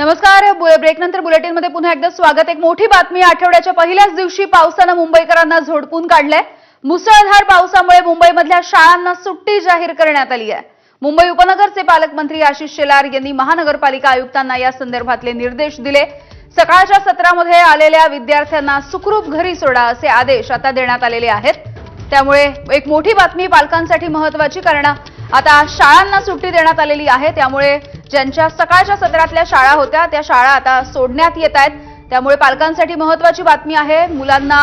नमस्कार. ब्रेक नंतर बुलेटिन मध्ये पुन्हा एकदा स्वागत. एक मोठी बातमी. आठवड्याच्या पहिल्याच दिवशी पावसाने मुंबईकरांना झोडपून काढलंय. मुसळधार पावसामुळे मुंबईमधल्या शाळांना सुट्टी जाहीर करण्यात आली आहे. मुंबई उपनगरचे पालकमंत्री आशिष शेलार यांनी महानगरपालिका आयुक्तांना या संदर्भातले निर्देश दिले. सकाळच्या सत्रामध्ये आलेल्या विद्यार्थ्यांना सुखरूप घरी सोडा असे आदेश आता देण्यात आलेले आहेत. त्यामुळे एक मोठी बातमी पालकांसाठी महत्त्वाची, कारण आता शाळांना सुट्टी देण्यात आलेली आहे. त्यामुळे ज्यांच्या सकाळच्या सत्रातल्या शाळा होत्या त्या शाळा आता सोडण्यात येत आहेत. त्यामुळे पालकांसाठी महत्त्वाची बातमी आहे. मुलांना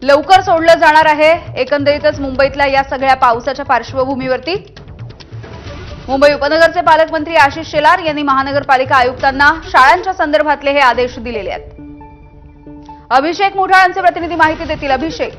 लवकर सोडलं जाणार आहे. एकंदरीतच मुंबईतल्या या सगळ्या पावसाच्या पार्श्वभूमीवरती मुंबई उपनगरचे पालकमंत्री आशिष शेलार यांनी महानगरपालिका आयुक्तांना शाळांच्या संदर्भातले हे आदेश दिलेले आहेत. अभिषेक मुठाळांचे प्रतिनिधी माहिती देतील. अभिषेक,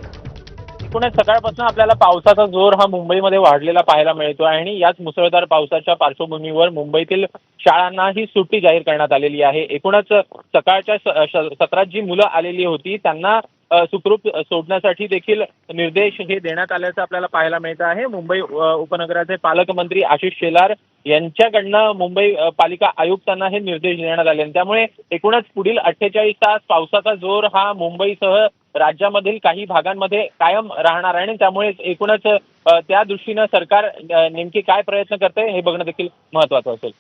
एकूणच सकाळपासून आपल्याला पावसाचा जोर हा मुंबईमध्ये वाढलेला पाहायला मिळतो आहे आणि याच मुसळधार पावसाच्या पार्श्वभूमीवर मुंबईतील शाळांना ही सुट्टी जाहीर करण्यात आलेली आहे. एकूणच सकाळच्या सत्रात जी मुलं आलेली होती त्यांना सुखरूप सोडण्यासाठी देखील निर्देश हे देण्यात आल्याचं आपल्याला पाहायला मिळतं आहे. मुंबई उपनगराचे पालकमंत्री आशिष शेलार यांच्याकडनं मुंबई पालिका आयुक्तांना हे निर्देश देण्यात आले. त्यामुळे एकूणच पुढील 48 तास पावसाचा जोर हा मुंबईसह राज्यामधील काही भागांमध्ये कायम राहणार आहे आणि त्यामुळे एकूणच त्या दृष्टीनं सरकार नेमके काय प्रयत्न करते हे बघणं देखील महत्त्वाचं असेल.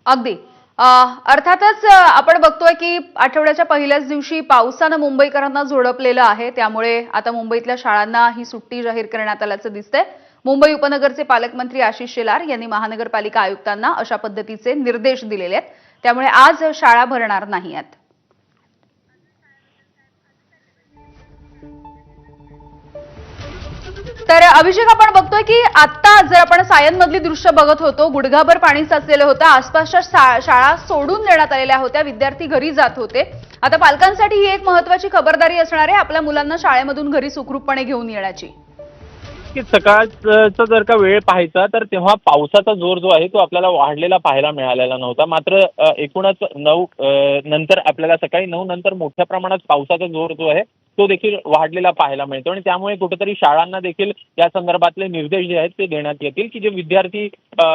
अगदी अर्थातच आपण बघतोय की आठवड्याच्या पहिल्याच दिवशी पावसानं मुंबईकरांना झोडपलेलं आहे. त्यामुळे आता मुंबईतल्या शाळांना ही सुट्टी जाहीर करण्यात आल्याचं दिसतंय. मुंबई उपनगरचे पालकमंत्री आशिष शेलार यांनी महानगरपालिका आयुक्तांना अशा पद्धतीचे निर्देश दिलेले आहेत. त्यामुळे आज शाळा भरणार नाहीत. तर अभिषेक, आपण बघतोय की आता जर आपण सायनमधली दृश्य बघत होतो, गुडघाभर पाणी साचलेलं होतं. आसपासच्या शाळा सोडून देण्यात आलेल्या होत्या. विद्यार्थी घरी जात होते. आता पालकांसाठी ही एक महत्त्वाची खबरदारी असणार आहे आपल्या मुलांना शाळेमधून घरी सुखरूपपणे घेऊन येण्याची. की सकाळचा जर का वेळ पाहायचा तर तेव्हा पावसाचा जोर जो आहे तो आपल्याला वाढलेला पाहायला मिळालेला नव्हता. मात्र एकूणच 9 नंतर आपल्याला सकाळी 9 नंतर मोठ्या प्रमाणात पावसाचा जोर जो आहे तो देखील वाढलेला पाहायला मिळतो आणि त्यामुळे कुठेतरी शाळांना देखील या संदर्भातले निर्देश जे आहेत ते देण्यात येतील की जे विद्यार्थी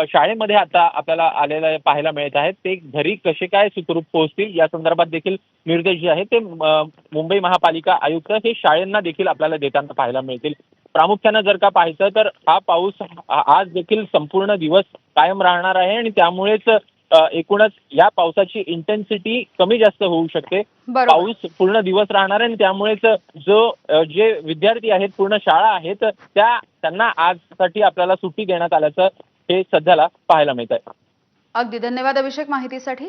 शाळेमध्ये आता आपल्याला आलेले पाहायला मिळत आहेत ते घरी कसे काय सुखरूप पोहोचतील या संदर्भात देखील निर्देश जे आहेत ते मुंबई महापालिका आयुक्त हे शाळांना देखील आपल्याला देताना पाहायला मिळतील. प्रामुख्यानं जर का पाहायचं तर हा पाऊस आज देखील संपूर्ण दिवस कायम राहणार आहे आणि त्यामुळेच एकूणच या पावसाची इंटेन्सिटी कमी जास्त होऊ शकते. पाऊस पूर्ण दिवस राहणार आहे आणि त्यामुळेच जे विद्यार्थी आहेत, पूर्ण शाळा आहेत, त्यांना आजसाठी आपल्याला सुट्टी देण्यात आल्याचं हे सध्याला पाहायला मिळत आहे. अगदी धन्यवाद अभिषेक माहितीसाठी.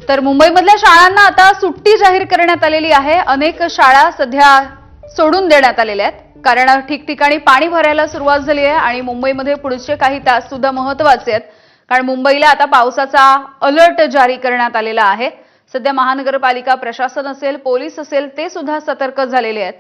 तर मुंबईमधल्या शाळांना आता सुट्टी जाहीर करण्यात आलेली आहे. अनेक शाळा सध्या सोडून देण्यात आलेल्या आहेत कारण ठिकठिकाणी पाणी भरायला सुरुवात झाली आहे आणि मुंबईमध्ये पुढचे काही तास सुद्धा महत्त्वाचे आहेत कारण मुंबईला आता पावसाचा अलर्ट जारी करण्यात आलेला आहे. सध्या महानगरपालिका प्रशासन असेल, पोलीस असेल, ते सुद्धा सतर्क झालेले आहेत.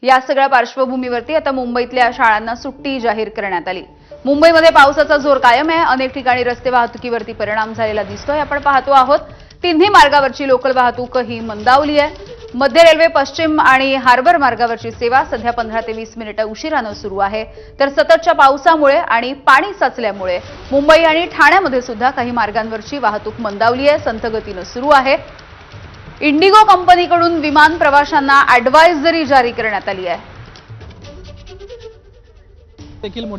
या सगळ्या पार्श्वभूमीवरती आता मुंबईतल्या शाळांना सुट्टी जाहीर करण्यात आली. मुंबईमध्ये पावसाचा जोर कायम आहे. अनेक ठिकाणी रस्ते वाहतुकीवरती परिणाम झालेला दिसतोय. आपण पाहतो आहोत तिन्ही मार्गावरची लोकल वाहतूक ही मंदावली आहे. मध्य रेल्वे पश्चिम आणि हार्बर मार्गावरची सेवा सध्या 15 ते 20 मिनिटं उशिरानं सुरू आहे. तर सततच्या पावसामुळे आणि पाणी साचल्यामुळे मुंबई आणि ठाण्यामध्ये सुद्धा काही मार्गांवरची वाहतूक मंदावली आहे. संथ गतीनं सुरू आहे. इंडिगो कंपनीकडून विमान प्रवाशांना ॲडव्हायझरी जारी करण्यात आली आहे. देखील मोठ्या